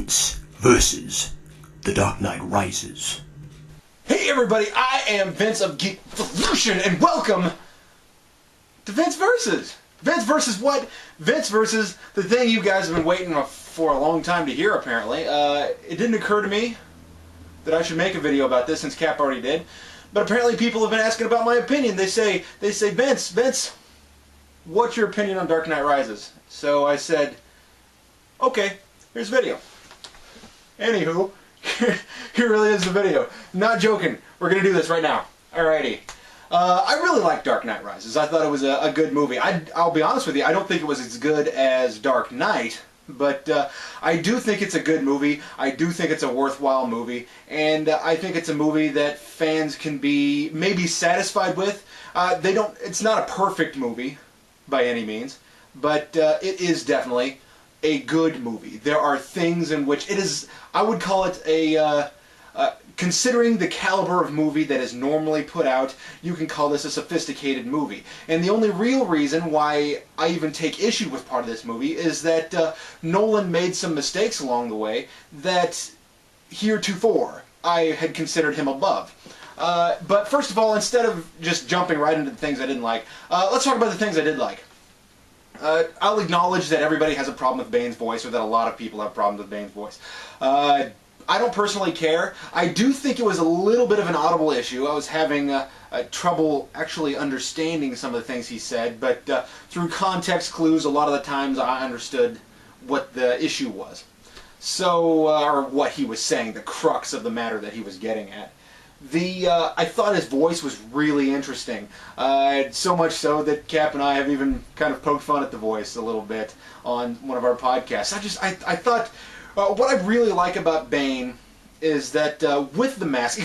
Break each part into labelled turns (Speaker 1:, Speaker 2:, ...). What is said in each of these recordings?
Speaker 1: Vince versus The Dark Knight Rises.
Speaker 2: Hey everybody, I am Vince of Geekvolution, and welcome to Vince Versus. Vince versus what? Vince versus the thing you guys have been waiting for a long time to hear, apparently. It didn't occur to me that I should make a video about this, since Cap already did. But apparently people have been asking about my opinion. They say, Vince, what's your opinion on Dark Knight Rises? So I said, okay, here's a video. Anywho, here really is the video. Not joking. We're going to do this right now. Alrighty. I really like Dark Knight Rises. I thought it was a good movie. I'll be honest with you, I don't think it was as good as Dark Knight, but I do think it's a good movie. I do think it's a worthwhile movie, and I think it's a movie that fans can be maybe satisfied with. It's not a perfect movie by any means, but it is definitely a good movie. There are things in which it is, I would call it a, considering the caliber of movie that is normally put out, you can call this a sophisticated movie. And the only real reason why I even take issue with part of this movie is that Nolan made some mistakes along the way that heretofore I had considered him above. But first of all, instead of just jumping right into the things I didn't like, let's talk about the things I did like. I'll acknowledge that everybody has a problem with Bane's voice, or that a lot of people have problems with Bane's voice. I don't personally care. I do think it was a little bit of an audible issue. I was having trouble actually understanding some of the things he said, but through context clues, a lot of the times I understood what the issue was. So, or what he was saying, the crux of the matter that he was getting at. I thought his voice was really interesting, so much so that Cap and I have even kind of poked fun at the voice a little bit on one of our podcasts. I thought, what I really like about Bane is that with the mask,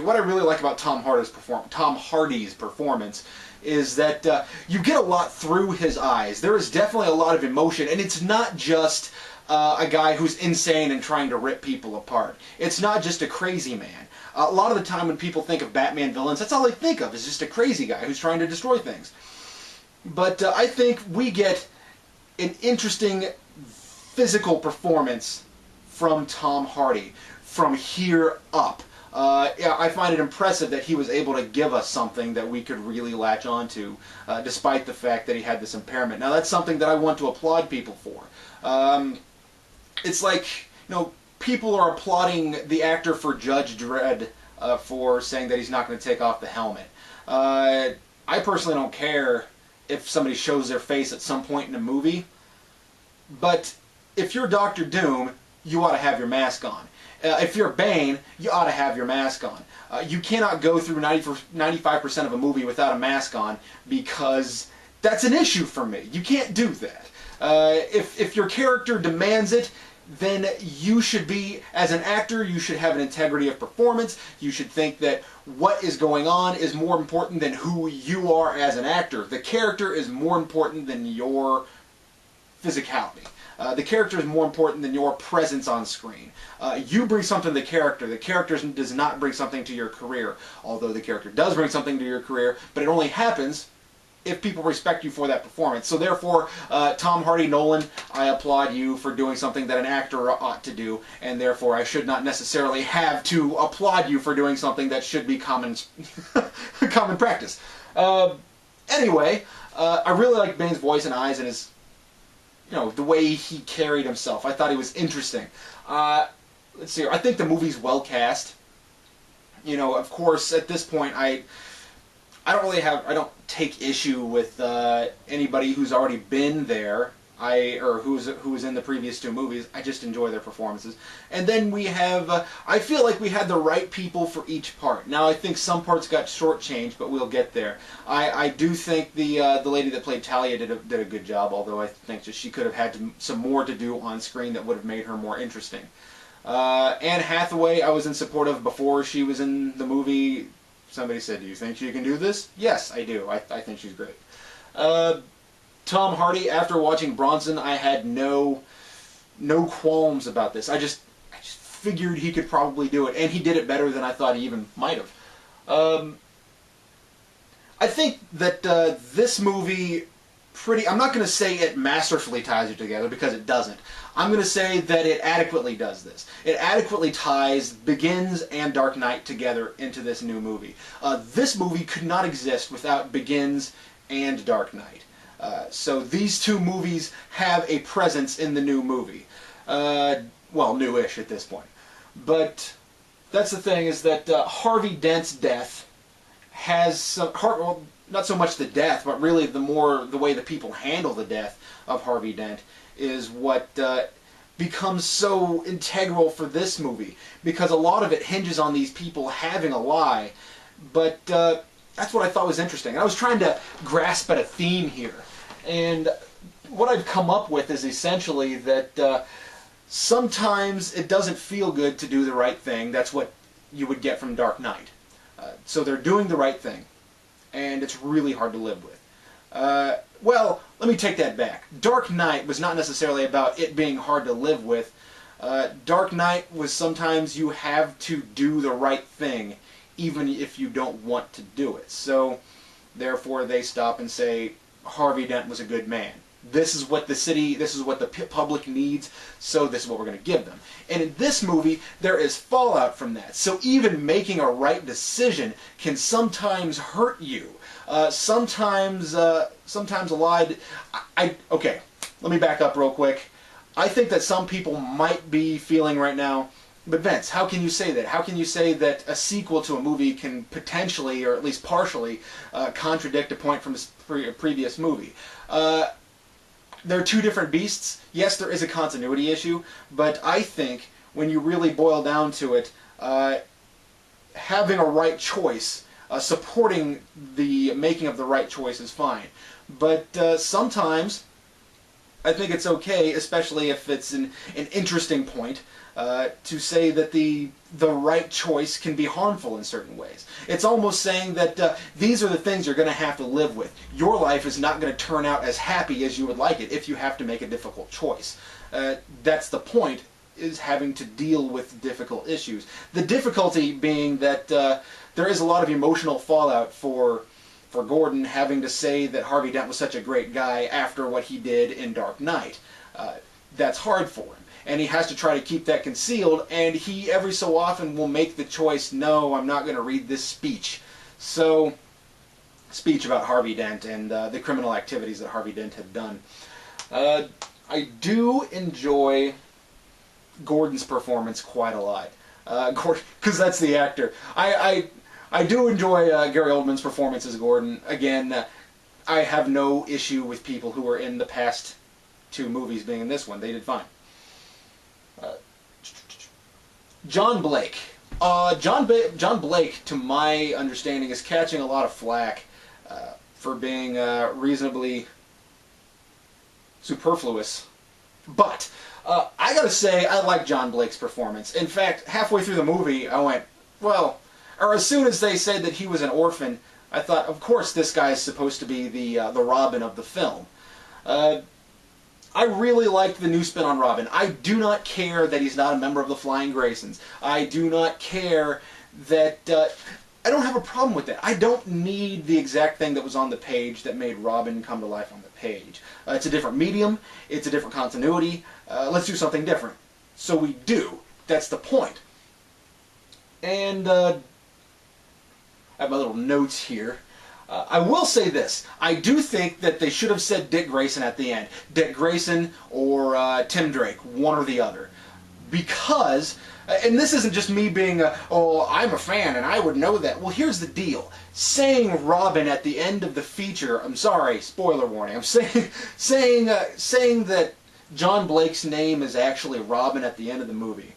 Speaker 2: what I really like about Tom Hardy's performance is that you get a lot through his eyes. There is definitely a lot of emotion, and it's not just a guy who's insane and trying to rip people apart. It's not just a crazy man. A lot of the time when people think of Batman villains, that's all they think of, is just a crazy guy who's trying to destroy things. But I think we get an interesting physical performance from Tom Hardy from here up. Yeah, I find it impressive that he was able to give us something that we could really latch onto, despite the fact that he had this impairment. Now that's something that I want to applaud people for. It's like, people are applauding the actor for Judge Dredd for saying that he's not going to take off the helmet. I personally don't care if somebody shows their face at some point in a movie, but if you're Dr. Doom, you ought to have your mask on. If you're Bane, you ought to have your mask on. You cannot go through 95% of a movie without a mask on, because that's an issue for me. You can't do that. If your character demands it, then you should be, as an actor, you should have an integrity of performance. You should think that what is going on is more important than who you are as an actor. The character is more important than your physicality. The character is more important than your presence on screen. You bring something to the character. The character does not bring something to your career. Although the character does bring something to your career, but it only happens if people respect you for that performance. So therefore, Tom Hardy, Nolan, I applaud you for doing something that an actor ought to do, and therefore I should not necessarily have to applaud you for doing something that should be common practice. Anyway, I really like Bane's voice and eyes and his, the way he carried himself. I thought he was interesting. Let's see here. I think the movie's well cast. Of course, at this point, I don't take issue with anybody who's already been there, or who's in the previous two movies. I just enjoy their performances. And then we have, I feel like we had the right people for each part. Now I think some parts got shortchanged, but we'll get there. I do think the lady that played Talia did a good job, although I think that she could have had some more to do on screen that would have made her more interesting. Anne Hathaway, I was in support of before she was in the movie. Somebody said, do you think she can do this? Yes, I do. I think she's great. Tom Hardy, after watching Bronson, I had no qualms about this. I just figured he could probably do it, and he did it better than I thought he even might have. I think that this movie I'm not going to say it masterfully ties you together, because it doesn't. I'm going to say that it adequately does this. It adequately ties Begins and Dark Knight together into this new movie. This movie could not exist without Begins and Dark Knight. So these two movies have a presence in the new movie. Well, newish at this point. But that's the thing, is that Harvey Dent's death has some... Well, not so much the death, but really the way the people handle the death of Harvey Dent is what becomes so integral for this movie, because a lot of it hinges on these people having a lie. But that's what I thought was interesting. I was trying to grasp at a theme here, and what I've come up with is essentially that sometimes it doesn't feel good to do the right thing. That's what you would get from Dark Knight. So they're doing the right thing, and it's really hard to live with. Well, let me take that back. Dark Knight was not necessarily about it being hard to live with. Dark Knight was sometimes you have to do the right thing, even if you don't want to do it. So, therefore, they stop and say, Harvey Dent was a good man. This is what the city, this is what the public needs, so this is what we're going to give them. And in this movie, there is fallout from that. So even making a right decision can sometimes hurt you. Sometimes a lie... Okay, let me back up real quick. I think that some people might be feeling right now, but Vince, how can you say that? How can you say that a sequel to a movie can potentially, or at least partially, contradict a point from a previous movie? They're two different beasts. Yes, there is a continuity issue, but I think when you really boil down to it, having a right choice, supporting the making of the right choice is fine. But sometimes I think it's okay, especially if it's an interesting point, to say that the right choice can be harmful in certain ways. It's almost saying that these are the things you're going to have to live with. Your life is not going to turn out as happy as you would like it if you have to make a difficult choice. That's the point, is having to deal with difficult issues. The difficulty being that there is a lot of emotional fallout for Gordon having to say that Harvey Dent was such a great guy after what he did in Dark Knight. That's hard for him. And he has to try to keep that concealed, and he every so often will make the choice, no, I'm not going to read this speech. So, speech about Harvey Dent and the criminal activities that Harvey Dent had done. I do enjoy Gordon's performance quite a lot. Because that's the actor. I do enjoy Gary Oldman's performance as Gordon. Again, I have no issue with people who were in the past two movies being in this one. They did fine. John Blake. John Blake, to my understanding, is catching a lot of flack for being reasonably superfluous. But I gotta say, I like John Blake's performance. In fact, halfway through the movie, I went, well, or as soon as they said that he was an orphan, I thought, of course, this guy is supposed to be the Robin of the film. I really liked the new spin on Robin. I do not care that he's not a member of the Flying Graysons. I do not care that... I don't have a problem with that. I don't need the exact thing that was on the page that made Robin come to life on the page. It's a different medium. It's a different continuity. Let's do something different. So we do. That's the point. And I have my little notes here. I will say this. I do think that they should have said Dick Grayson at the end. Dick Grayson or Tim Drake, one or the other. Because, and this isn't just me being, oh, I'm a fan and I would know that. Well, here's the deal. Saying Robin at the end of the feature, I'm sorry, spoiler warning, I'm saying that John Blake's name is actually Robin at the end of the movie.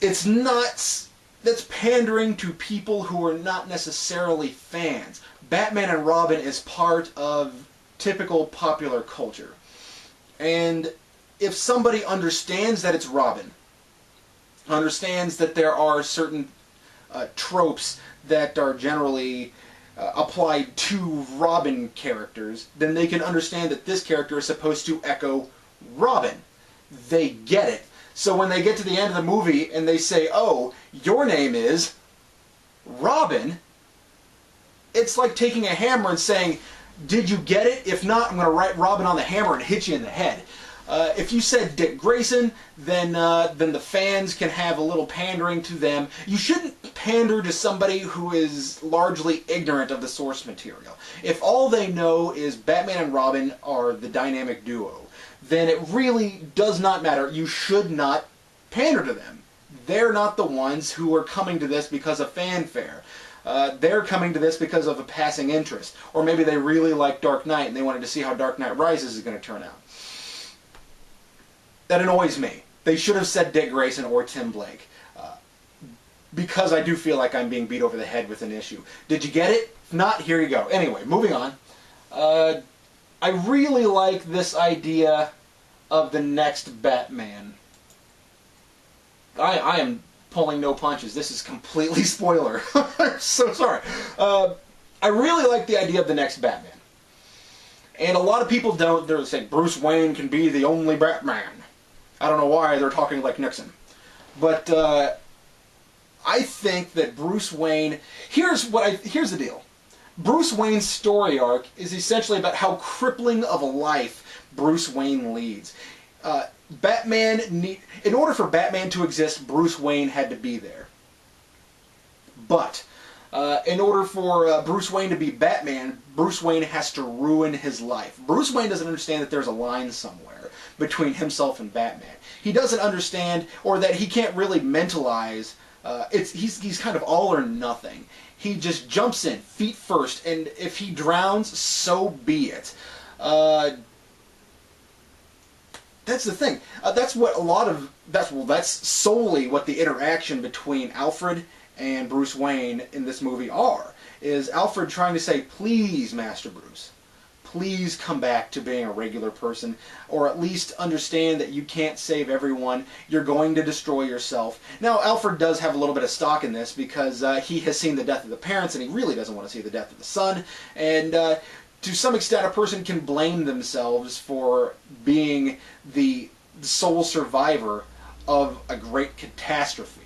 Speaker 2: It's nuts. That's pandering to people who are not necessarily fans. Batman and Robin is part of typical popular culture. And if somebody understands that it's Robin, understands that there are certain tropes that are generally applied to Robin characters, then they can understand that this character is supposed to echo Robin. They get it. So when they get to the end of the movie and they say, oh, your name is Robin, it's like taking a hammer and saying, did you get it? If not, I'm going to write Robin on the hammer and hit you in the head. If you said Dick Grayson, then the fans can have a little pandering to them. You shouldn't pander to somebody who is largely ignorant of the source material. If all they know is Batman and Robin are the dynamic duo, then it really does not matter. You should not pander to them. They're not the ones who are coming to this because of fanfare. They're coming to this because of a passing interest. Or maybe they really like Dark Knight and they wanted to see how Dark Knight Rises is going to turn out. That annoys me. They should have said Dick Grayson or Tim Blake. Because I do feel like I'm being beat over the head with an issue. Did you get it? If not, here you go. Anyway, moving on. I really like this idea of the next Batman. I am pulling no punches. This is completely spoiler. I'm so sorry. I really like the idea of the next Batman. And a lot of people don't. They're saying Bruce Wayne can be the only Batman. I don't know why they're talking like Nixon. But I think that Bruce Wayne... Here's the deal. Bruce Wayne's story arc is essentially about how crippling of a life Bruce Wayne leads. In order for Batman to exist, Bruce Wayne had to be there. But in order for Bruce Wayne to be Batman, Bruce Wayne has to ruin his life. Bruce Wayne doesn't understand that there's a line somewhere between himself and Batman. He doesn't understand, or that he can't really mentalize. He's kind of all or nothing. He just jumps in, feet first, and if he drowns, so be it. That's the thing. That's solely what the interaction between Alfred and Bruce Wayne in this movie are. Is Alfred trying to say, please, Master Bruce, please come back to being a regular person, or at least understand that you can't save everyone. You're going to destroy yourself. Now, Alfred does have a little bit of stock in this because he has seen the death of the parents, and he really doesn't want to see the death of the son. And to some extent, a person can blame themselves for being the sole survivor of a great catastrophe.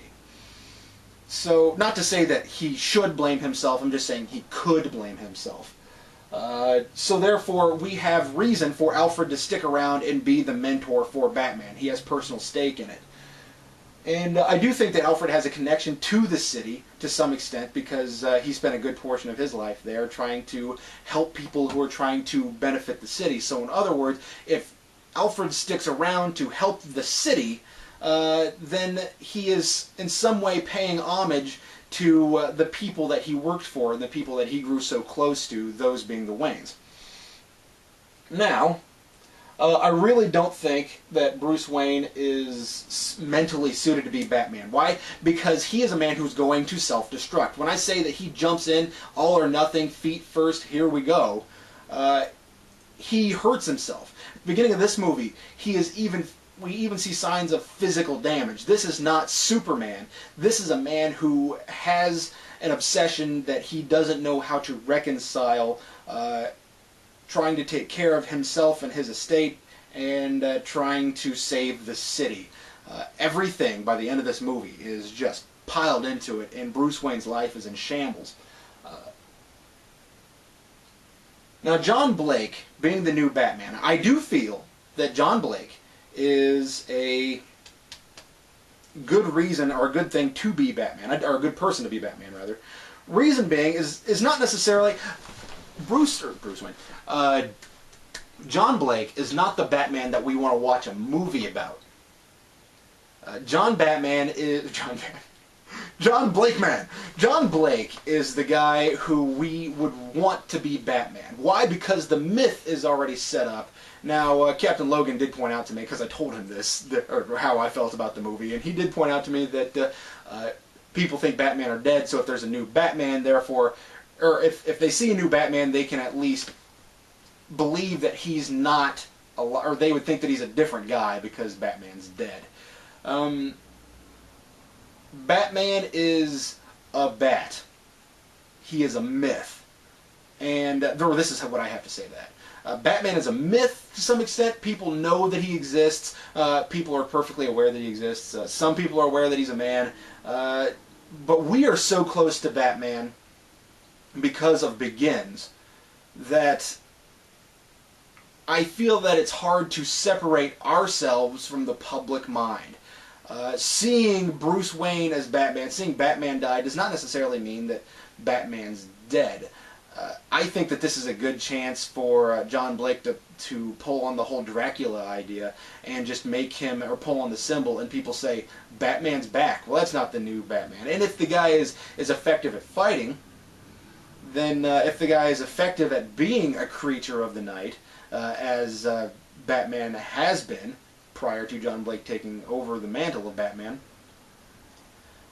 Speaker 2: So, not to say that he should blame himself, I'm just saying he could blame himself. So therefore, we have reason for Alfred to stick around and be the mentor for Batman. He has personal stake in it. And I do think that Alfred has a connection to the city to some extent because he spent a good portion of his life there trying to help people who are trying to benefit the city. So in other words, if Alfred sticks around to help the city, then he is in some way paying homage to the people that he worked for and the people that he grew so close to, those being the Waynes. Now, I really don't think that Bruce Wayne is mentally suited to be Batman. Why? Because he is a man who's going to self-destruct. When I say that he jumps in, all or nothing, feet first, here we go, he hurts himself. At the beginning of this movie, we even see signs of physical damage. This is not Superman. This is a man who has an obsession that he doesn't know how to reconcile, trying to take care of himself and his estate, and trying to save the city. Everything by the end of this movie is just piled into it, and Bruce Wayne's life is in shambles. Now, John Blake, being the new Batman, I do feel that John Blake is a good reason, or a good thing to be Batman, or a good person to be Batman, rather. Reason being is not necessarily Bruce Wayne. John Blake is not the Batman that we want to watch a movie about. John Blake is the guy who we would want to be Batman. Why? Because the myth is already set up. Now, Captain Logan did point out to me, because I told him this, or how I felt about the movie, and he did point out to me that people think Batman are dead, so if there's a new Batman, therefore, or if they see a new Batman, they can at least believe that he's not, or they would think that he's a different guy because Batman's dead. Batman is a bat. He is a myth. And this is what I have to say to that. Batman is a myth to some extent. People know that he exists. People are perfectly aware that he exists. Some people are aware that he's a man. But we are so close to Batman because of Begins that I feel that it's hard to separate ourselves from the public mind. Seeing Bruce Wayne as Batman, seeing Batman die, does not necessarily mean that Batman's dead. I think that this is a good chance for John Blake to pull on the whole Dracula idea and just make him, or pull on the symbol, and people say, Batman's back. Well, that's not the new Batman. And if the guy is effective at fighting, then if the guy is effective at being a creature of the night, as Batman has been prior to John Blake taking over the mantle of Batman,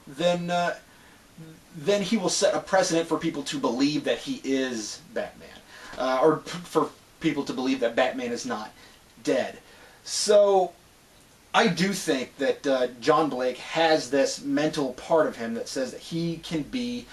Speaker 2: then he will set a precedent for people to believe that he is Batman, or for people to believe that Batman is not dead. So I do think that John Blake has this mental part of him that says that he can be,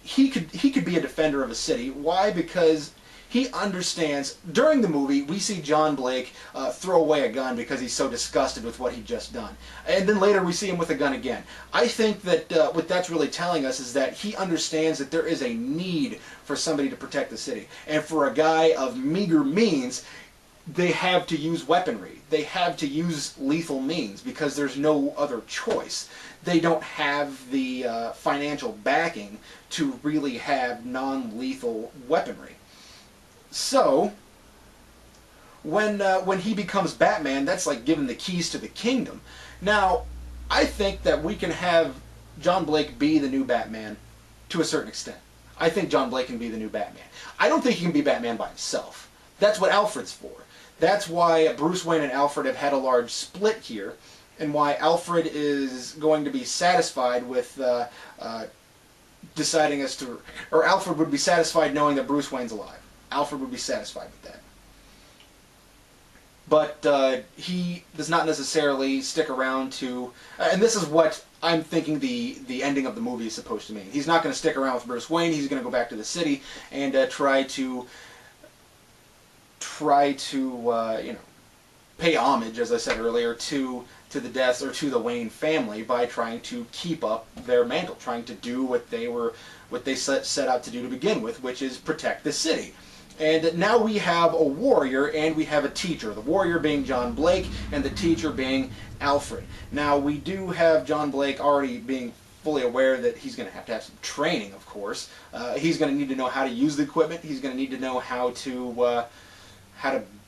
Speaker 2: he could be a defender of a city. Why? Because he understands. During the movie, we see John Blake throw away a gun because he's so disgusted with what he'd just done. And then later we see him with a gun again. I think that what that's really telling us is that he understands that there is a need for somebody to protect the city. And for a guy of meager means, they have to use weaponry. They have to use lethal means because there's no other choice. They don't have the financial backing to really have non-lethal weaponry. So, when he becomes Batman, that's like giving the keys to the kingdom. Now, I think that we can have John Blake be the new Batman to a certain extent. I think John Blake can be the new Batman. I don't think he can be Batman by himself. That's what Alfred's for. That's why Bruce Wayne and Alfred have had a large split here, and why Alfred is going to be satisfied with deciding as to, or Alfred would be satisfied knowing that Bruce Wayne's alive. Alfred would be satisfied with that. But he does not necessarily stick around to, and this is what I'm thinking the ending of the movie is supposed to mean. He's not going to stick around with Bruce Wayne. He's going to go back to the city and try to pay homage, as I said earlier, to the deaths, or to the Wayne family, by trying to keep up their mantle, trying to do what they set out to do to begin with, which is protect the city. And now we have a warrior and we have a teacher. The warrior being John Blake and the teacher being Alfred. Now we do have John Blake already being fully aware that he's going to have some training, of course. He's going to need to know how to use the equipment. He's going to need to know how to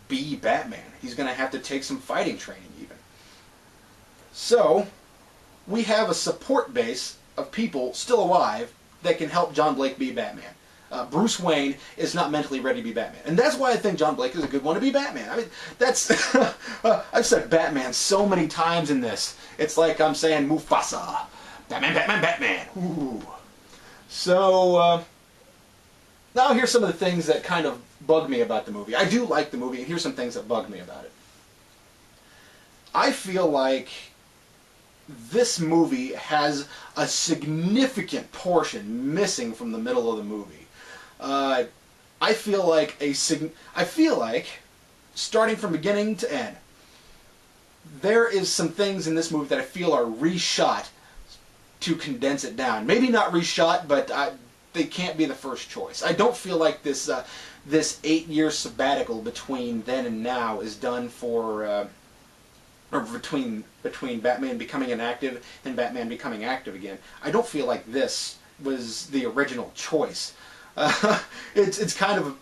Speaker 2: be Batman. He's going to have to take some fighting training even. So we have a support base of people still alive that can help John Blake be Batman. Bruce Wayne is not mentally ready to be Batman. And that's why I think John Blake is a good one to be Batman. I mean, that's... I've said Batman so many times in this. It's like I'm saying Mufasa. Batman, Batman, Batman. Ooh. So, now here's some of the things that kind of bug me about the movie. I do like the movie, and here's some things that bug me about it. I feel like this movie has a significant portion missing from the middle of the movie. I feel like starting from beginning to end, there is some things in this movie that I feel are reshot to condense it down. Maybe not reshot, but they can't be the first choice. I don't feel like this 8-year sabbatical between then and now is done for, or between Batman becoming inactive and Batman becoming active again. I don't feel like this was the original choice. It's kind of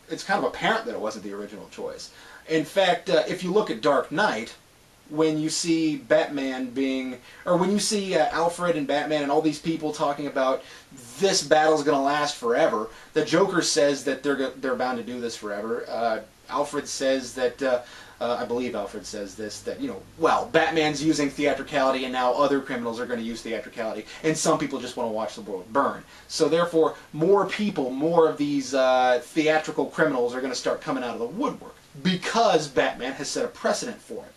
Speaker 2: apparent that it wasn't the original choice. In fact, if you look at Dark Knight, when you see Batman being, or when you see Alfred and Batman and all these people talking about this battle's going to last forever, the Joker says that they're bound to do this forever. Alfred says that, I believe Alfred says this, that, well, Batman's using theatricality and now other criminals are going to use theatricality, and some people just want to watch the world burn. So therefore, more people, more of these theatrical criminals are going to start coming out of the woodwork, because Batman has set a precedent for it.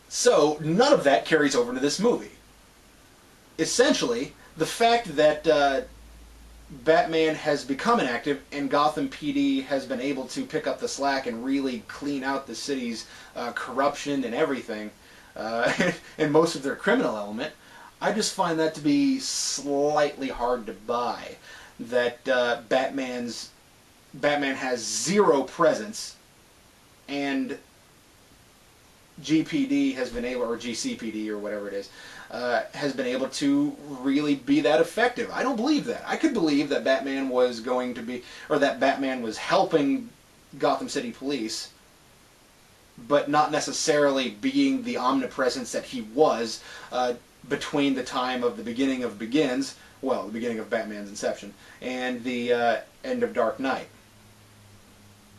Speaker 2: So none of that carries over into this movie. Essentially, the fact that Batman has become inactive and Gotham PD has been able to pick up the slack and really clean out the city's corruption and everything, and most of their criminal element, I just find that to be slightly hard to buy. That Batman's Batman has zero presence, and GPD has been able, or GCPD or whatever it is, has been able to really be that effective. I don't believe that. I could believe that Batman was going to be, or that Batman was helping Gotham City Police, but not necessarily being the omnipresence that he was between the time of the beginning of Begins, well, the beginning of Batman's inception, and the end of Dark Knight.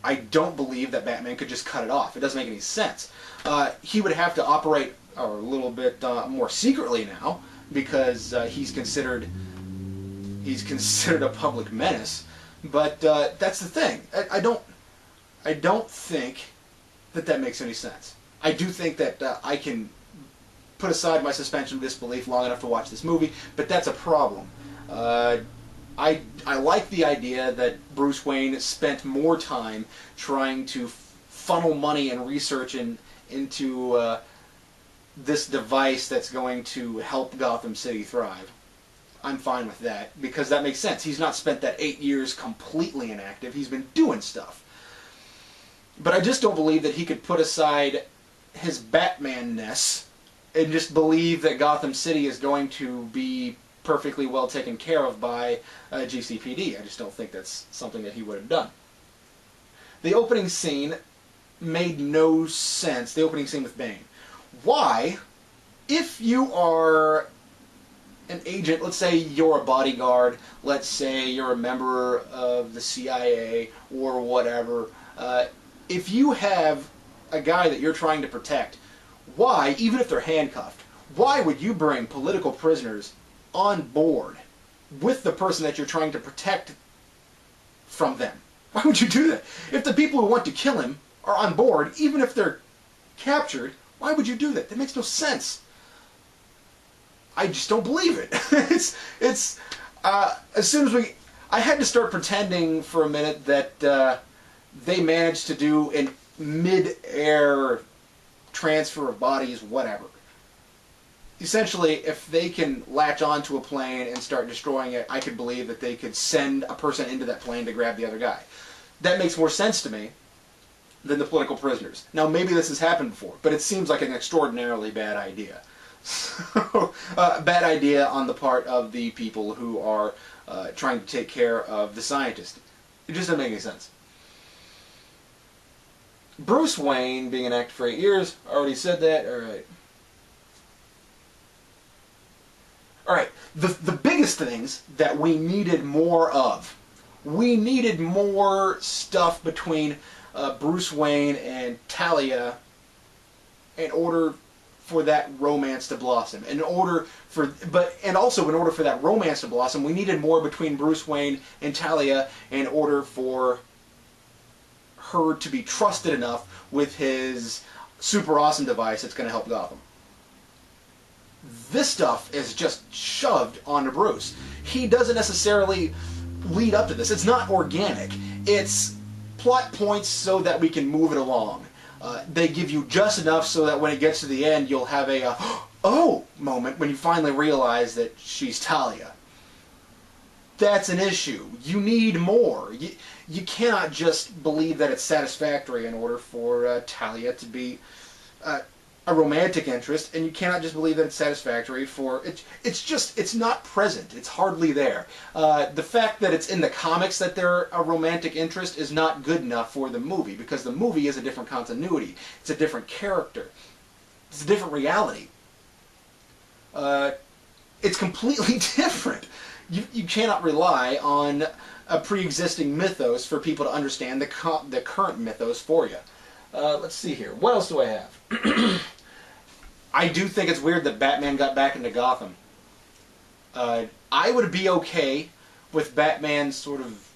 Speaker 2: I don't believe that Batman could just cut it off. It doesn't make any sense. He would have to operate a little bit more secretly now, because he's considered a public menace. But that's the thing. I don't think that makes any sense. I do think that I can put aside my suspension of disbelief long enough to watch this movie, but that's a problem. I like the idea that Bruce Wayne spent more time trying to funnel money and research into this device that's going to help Gotham City thrive. I'm fine with that, because that makes sense. He's not spent that 8 years completely inactive. He's been doing stuff. But I just don't believe that he could put aside his Batman-ness and just believe that Gotham City is going to be perfectly well taken care of by GCPD. I just don't think that's something that he would have done. The opening scene made no sense. The opening scene with Bane. Why, if you are an agent, let's say you're a bodyguard, let's say you're a member of the CIA or whatever, if you have a guy that you're trying to protect, why, even if they're handcuffed, why would you bring political prisoners on board with the person that you're trying to protect from them? Why would you do that? If the people who want to kill him are on board, even if they're captured, why would you do that? That makes no sense. I just don't believe it. As soon as I had to start pretending for a minute that they managed to do an mid-air transfer of bodies, whatever. Essentially, if they can latch onto a plane and start destroying it, I could believe that they could send a person into that plane to grab the other guy. That makes more sense to me than the political prisoners. Now, maybe this has happened before, but it seems like an extraordinarily bad idea. Bad idea on the part of the people who are trying to take care of the scientist. It just doesn't make any sense. Bruce Wayne being inactive for 8 years, I already said that. Alright, the biggest things that we needed more of. We needed more stuff between Bruce Wayne and Talia in order for that romance to blossom. And also in order for that romance to blossom, we needed more between Bruce Wayne and Talia in order for her to be trusted enough with his super awesome device that's going to help Gotham. This stuff is just shoved onto Bruce. He doesn't necessarily lead up to this. It's not organic. It's plot points so that we can move it along. They give you just enough so that when it gets to the end, you'll have a oh moment when you finally realize that she's Talia. That's an issue. You need more. You cannot just believe that it's satisfactory in order for Talia to be a romantic interest, and you cannot just believe that it's satisfactory for it's not present. It's hardly there. The fact that it's in the comics that they're a romantic interest is not good enough for the movie, because the movie is a different continuity. It's a different character. It's a different reality. It's completely different. You cannot rely on a pre-existing mythos for people to understand the current mythos for you. Let's see here. What else do I have? I do think it's weird that Batman got back into Gotham. I would be okay with Batman sort of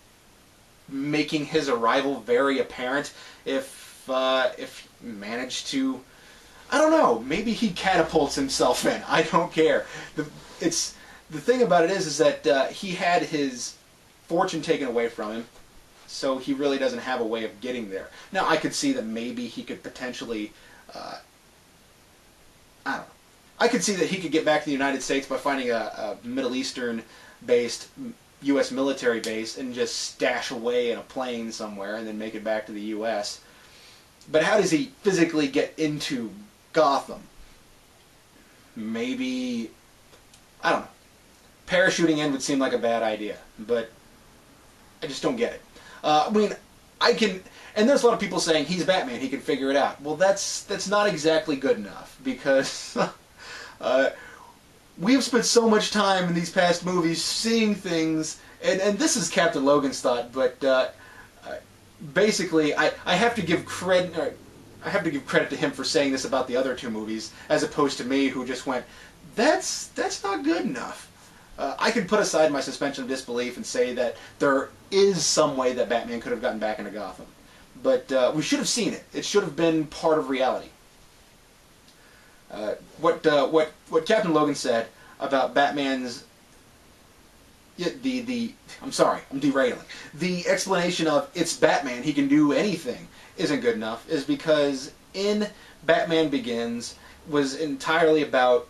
Speaker 2: making his arrival very apparent if he managed to, I don't know, maybe he catapults himself in. I don't care. The thing about it is that he had his fortune taken away from him, so he really doesn't have a way of getting there. Now, I could see that maybe he could potentially, I don't know. I could see that he could get back to the United States by finding a Middle Eastern-based U.S. military base and just stash away in a plane somewhere and then make it back to the U.S. But how does he physically get into Gotham? Maybe, I don't know. Parachuting in would seem like a bad idea, but I just don't get it. I mean, I can, and there's a lot of people saying he's Batman, he can figure it out. Well, that's not exactly good enough, because we've spent so much time in these past movies seeing things, and this is Captain Logan's thought, but basically, I have to give credit. I have to give credit to him for saying this about the other two movies, as opposed to me, who just went, "That's not good enough." I could put aside my suspension of disbelief and say that there is some way that Batman could have gotten back into Gotham, but we should have seen it. It should have been part of reality. What Captain Logan said about Batman's I'm sorry, I'm derailing. The explanation of it's Batman, he can do anything, isn't good enough, is because in Batman Begins was entirely about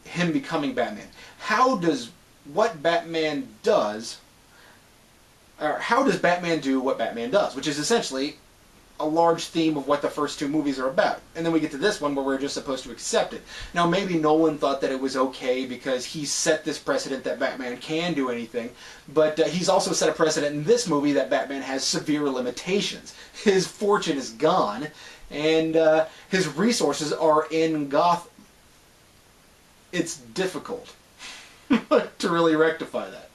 Speaker 2: him becoming Batman. How does Batman do what Batman does, which is essentially a large theme of what the first two movies are about. And then we get to this one where we're just supposed to accept it. Now, maybe Nolan thought that it was okay because he set this precedent that Batman can do anything, but he's also set a precedent in this movie that Batman has severe limitations. His fortune is gone, and his resources are in Gotham. It's difficult to really rectify that.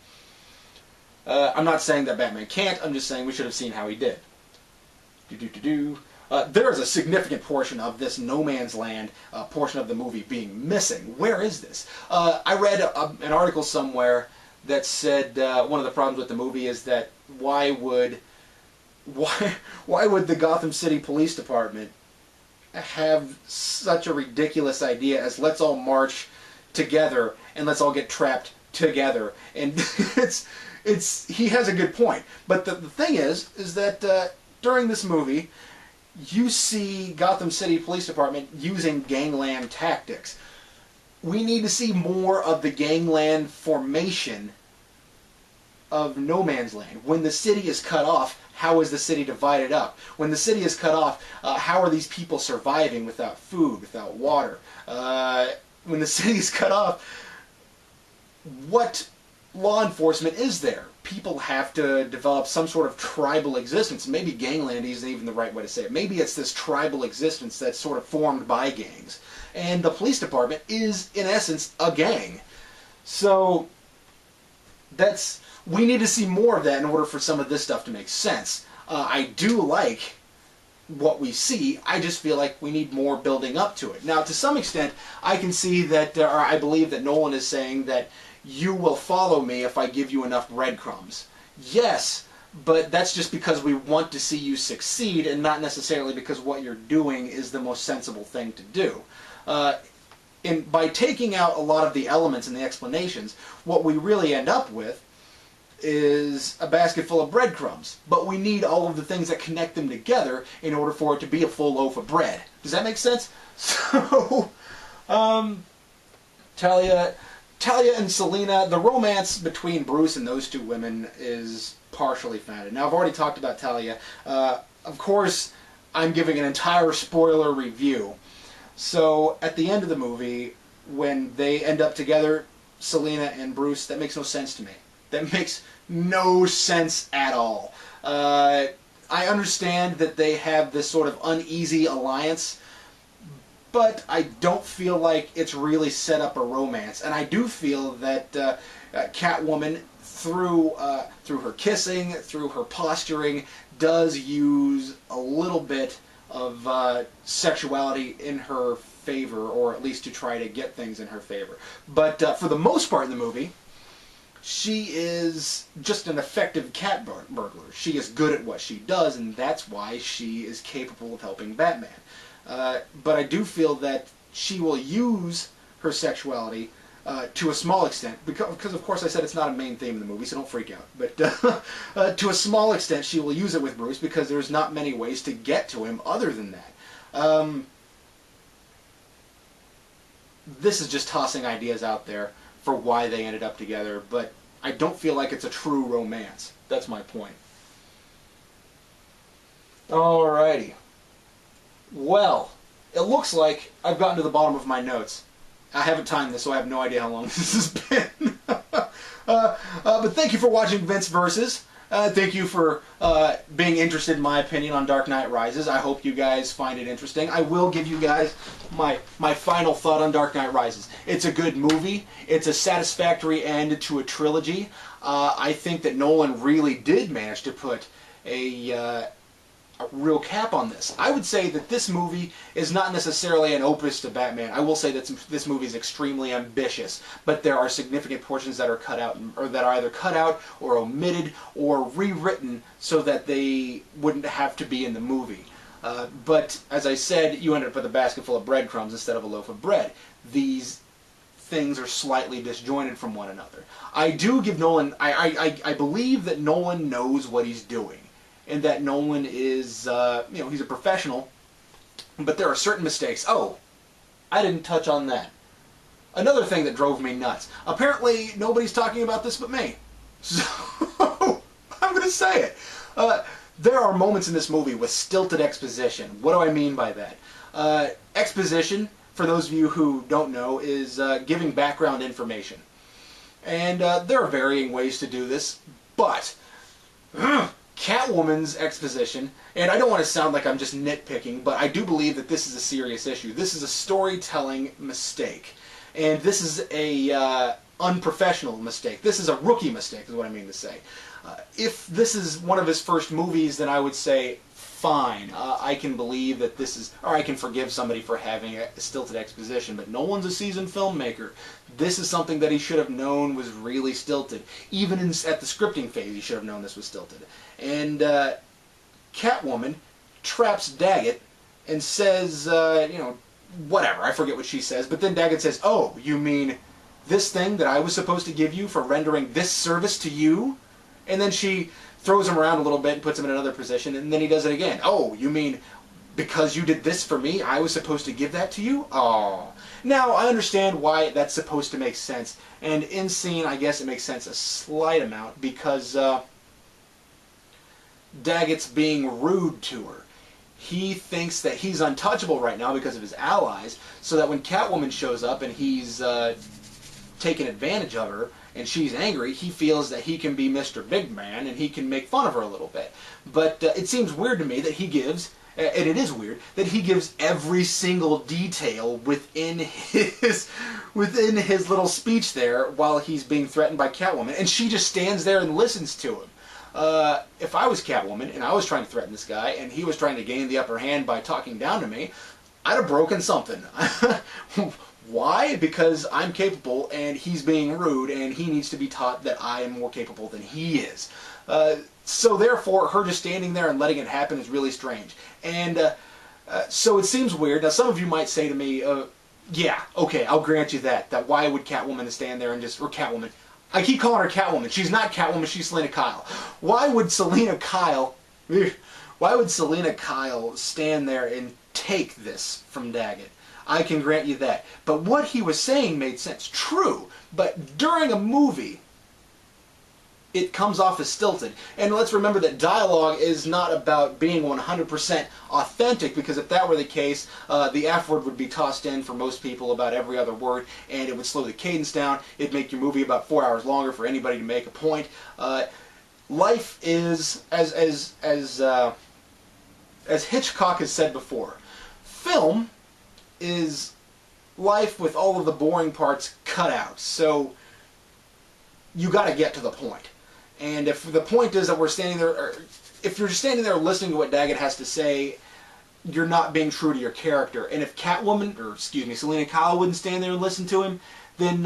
Speaker 2: I'm not saying that Batman can't, I'm just saying we should have seen how he did. There is a significant portion of this no man's land portion of the movie being missing. Where is this? I read an article somewhere that said one of the problems with the movie is that why would the Gotham City Police Department have such a ridiculous idea as let's all march together and let's all get trapped together? And he has a good point. But the thing is that during this movie, you see Gotham City Police Department using gangland tactics. We need to see more of the gangland formation of No Man's Land. When the city is cut off, how is the city divided up? When the city is cut off, how are these people surviving without food, without water? When the city is cut off, what law enforcement is there? People have to develop some sort of tribal existence. Maybe gangland isn't even the right way to say it. Maybe it's this tribal existence that's sort of formed by gangs. And the police department is, in essence, a gang. So we need to see more of that in order for some of this stuff to make sense. I do like what we see. I just feel like we need more building up to it. Now, to some extent, I can see that, or I believe that Nolan is saying that you will follow me if I give you enough breadcrumbs. Yes, but that's just because we want to see you succeed and not necessarily because what you're doing is the most sensible thing to do. By taking out a lot of the elements and the explanations, what we really end up with is a basket full of breadcrumbs. But we need all of the things that connect them together in order for it to be a full loaf of bread. Does that make sense? So, Talia and Selina, the romance between Bruce and those two women is partially founded. Now, I've already talked about Talia. Of course, I'm giving an entire spoiler review. So, at the end of the movie, when they end up together, Selina and Bruce, that makes no sense to me. That makes no sense at all. I understand that they have this sort of uneasy alliance, but I don't feel like it's really set up a romance. And I do feel that Catwoman, through her kissing, through her posturing, does use a little bit of sexuality in her favor, or at least to try to get things in her favor. But for the most part in the movie, she is just an effective cat burglar. She is good at what she does, and that's why she is capable of helping Batman. But I do feel that she will use her sexuality to a small extent, because of course I said it's not a main theme in the movie, so don't freak out. But to a small extent she will use it with Bruce, because there's not many ways to get to him other than that. This is just tossing ideas out there for why they ended up together, but I don't feel like it's a true romance. That's my point. Alrighty. Well, it looks like I've gotten to the bottom of my notes. I haven't timed this, so I have no idea how long this has been. But thank you for watching Vince Versus. Thank you for being interested in my opinion on Dark Knight Rises. I hope you guys find it interesting. I will give you guys my final thought on Dark Knight Rises. It's a good movie. It's a satisfactory end to a trilogy. I think that Nolan really did manage to put a real cap on this. I would say that this movie is not necessarily an opus to Batman. I will say that this movie is extremely ambitious, but there are significant portions that are cut out, or that are either cut out or omitted or rewritten so that they wouldn't have to be in the movie. But as I said, you end up with a basket full of breadcrumbs instead of a loaf of bread. These things are slightly disjointed from one another. I do give Nolan, I believe that Nolan knows what he's doing, and that Nolan is, he's a professional, but there are certain mistakes. Oh, I didn't touch on that. Another thing that drove me nuts. Apparently, nobody's talking about this but me. So, I'm going to say it. There are moments in this movie with stilted exposition. What do I mean by that? Exposition, for those of you who don't know, is giving background information. And there are varying ways to do this, but Catwoman's exposition, and I don't want to sound like I'm just nitpicking, but I do believe that this is a serious issue. This is a storytelling mistake, and this is a unprofessional mistake. This is a rookie mistake, is what I mean to say. If this is one of his first movies, then I would say, fine, I can believe that this is, or I can forgive somebody for having a stilted exposition, but Nolan's a seasoned filmmaker. This is something that he should have known was really stilted. Even at the scripting phase, he should have known this was stilted. And Catwoman traps Daggett and says, whatever, I forget what she says, but then Daggett says, oh, you mean this thing that I was supposed to give you for rendering this service to you? And then she throws him around a little bit and puts him in another position, and then he does it again. Oh, you mean because you did this for me, I was supposed to give that to you? Oh. Now, I understand why that's supposed to make sense, and in scene, I guess it makes sense a slight amount, because Daggett's being rude to her. He thinks that he's untouchable right now because of his allies, so that when Catwoman shows up and he's taking advantage of her, and she's angry, he feels that he can be Mr. Big Man and he can make fun of her a little bit. But it seems weird to me that he gives, and it is weird, that he gives every single detail within his little speech there while he's being threatened by Catwoman, and she just stands there and listens to him. If I was Catwoman and I was trying to threaten this guy and he was trying to gain the upper hand by talking down to me, I'd have broken something. Why? Because I'm capable and he's being rude and he needs to be taught that I am more capable than he is. So therefore, her just standing there and letting it happen is really strange. And so it seems weird. Now some of you might say to me, yeah, okay, I'll grant you that. That why would Catwoman stand there and just, or Catwoman, I keep calling her Catwoman. She's not Catwoman, she's Selena Kyle. Why would Selena Kyle stand there and take this from Daggett? I can grant you that. But what he was saying made sense. True. But during a movie, it comes off as stilted. And let's remember that dialogue is not about being 100% authentic, because if that were the case, the F word would be tossed in for most people about every other word, and it would slow the cadence down. It'd make your movie about 4 hours longer for anybody to make a point. Life is, as Hitchcock has said before, film is life with all of the boring parts cut out. So you got to get to the point. And if the point is that we're standing there, or if you're standing there listening to what Daggett has to say, you're not being true to your character. And if Selena Kyle wouldn't stand there and listen to him, then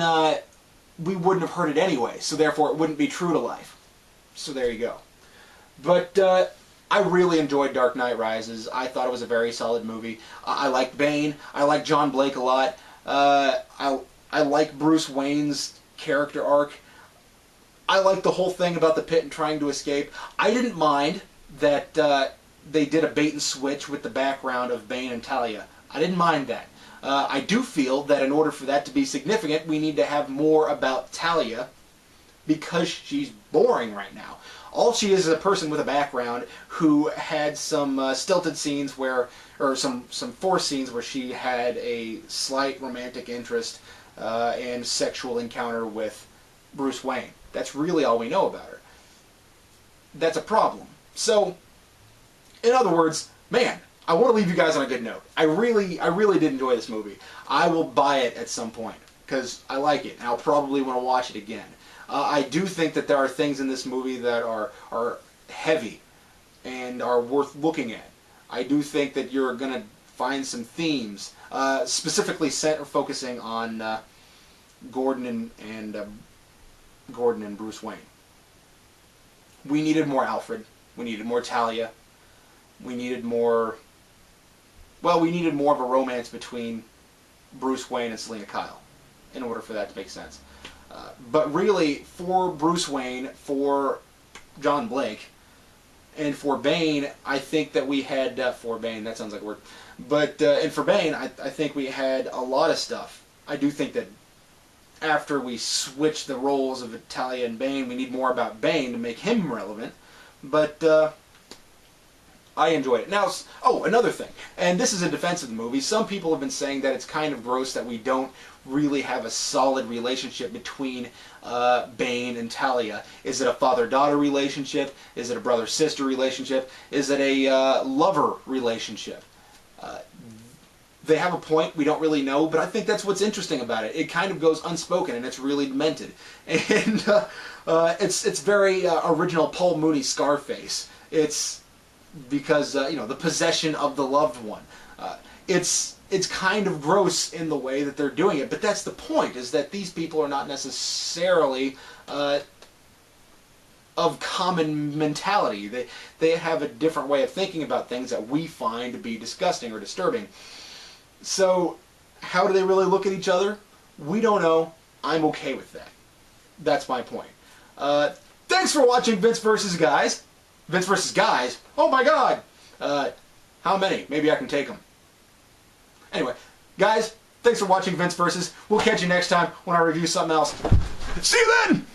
Speaker 2: we wouldn't have heard it anyway. So therefore, it wouldn't be true to life. So there you go. But I really enjoyed Dark Knight Rises. I thought it was a very solid movie. I liked Bane. I liked John Blake a lot. I like Bruce Wayne's character arc. I like the whole thing about the pit and trying to escape. I didn't mind that they did a bait and switch with the background of Bane and Talia. I didn't mind that. I do feel that in order for that to be significant, we need to have more about Talia because she's boring right now. All she is a person with a background who had some stilted scenes where, or some forced scenes where she had a slight romantic interest and sexual encounter with Bruce Wayne. That's really all we know about her. That's a problem. So, in other words, man, I want to leave you guys on a good note. I really did enjoy this movie. I will buy it at some point because I like it, and I'll probably want to watch it again. I do think that there are things in this movie that are heavy and are worth looking at. I do think that you're going to find some themes, specifically focusing on Gordon and Bruce Wayne. We needed more Alfred. We needed more Talia. We needed more... Well, we needed more of a romance between Bruce Wayne and Selina Kyle in order for that to make sense. But really, for Bruce Wayne, for John Blake, and for Bane, I think that we had... for Bane, that sounds like a word. But, and for Bane, I think we had a lot of stuff. I do think that after we switch the roles of Talia and Bane, we need more about Bane to make him relevant. But, I enjoyed it. Now, oh, another thing, and this is in defense of the movie, some people have been saying that it's kind of gross that we don't really have a solid relationship between Bane and Talia. Is it a father-daughter relationship? Is it a brother-sister relationship? Is it a lover relationship? They have a point, we don't really know, but I think that's what's interesting about it. It kind of goes unspoken, and it's really demented. And it's very original Paul Mooney Scarface. It's because, you know, the possession of the loved one. It's kind of gross in the way that they're doing it, but that's the point, is that these people are not necessarily of common mentality. They have a different way of thinking about things that we find to be disgusting or disturbing. So, how do they really look at each other? We don't know. I'm okay with that. That's my point. Thanks for watching Vince vs. Guys. Vince vs. Guys? Oh my god! How many? Maybe I can take them. Anyway, guys, thanks for watching Vince vs. We'll catch you next time when I review something else. See you then!